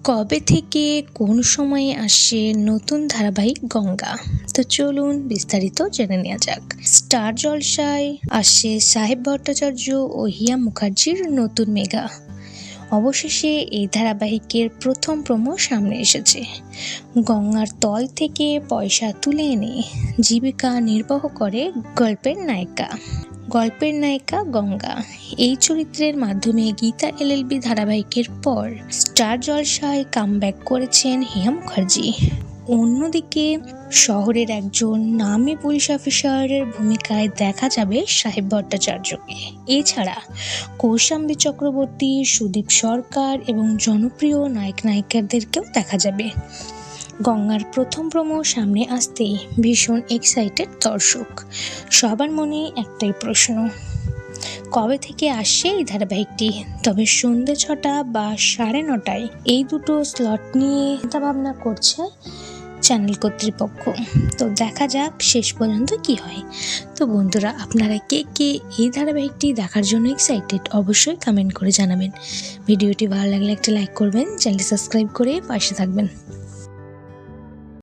কবে থেকে কোন সময়ে আসে নতুন ধারাবাহিক গঙ্গা? তো চলুন বিস্তারিত জেনে নেওয়া যাক। স্টার জলসায় আসে সাহেব ভট্টাচার্য ও হিয়া মুখার্জির নতুন মেগা। অবশেষে এই ধারাবাহিকের প্রথম প্রোমো সামনে এসেছে। গঙ্গার তল থেকে পয়সা তুলে এনে জীবিকা নির্বাহ করে গল্পের নায়িকা গঙ্গা। এই চরিত্রের মাধ্যমে গীতা এলএলবি ধারাবাহিকের পর স্টার জলসায় কামব্যাক করেছেন হিয়া মুখার্জি। অন্যদিকে শহরের একজন নামী পুলিশ অফিসারের ভূমিকায় দেখা যাবে সাহেব ভট্টাচার্যকে। এছাড়া কৌশাম্বী চক্রবর্তী, সুদীপ সরকার এবং জনপ্রিয় নায়ক নায়িকাদেরকেও দেখা যাবে। গঙ্গার প্রথম প্রোমো সামনে আসতেই ভীষণ এক্সাইটেড দর্শক। সবার মনে একটাই প্রশ্ন, কবে থেকে আসছে এই ধারাবাহিকটি? তবে সন্ধ্যে 6টা বা 9:30 এই দুটো স্লট নিয়ে চিন্তাভাবনা করছে চ্যানেল কর্তৃপক্ষ। তো দেখা যাক শেষ পর্যন্ত কি হয়। তো বন্ধুরা, আপনারা কে কে এই ধারাবাহিকটি দেখার জন্য এক্সাইটেড অবশ্যই কমেন্ট করে জানাবেন। ভিডিওটি ভালো লাগলে একটা লাইক করবেন, চ্যানেলটি সাবস্ক্রাইব করে পাশে থাকবেন।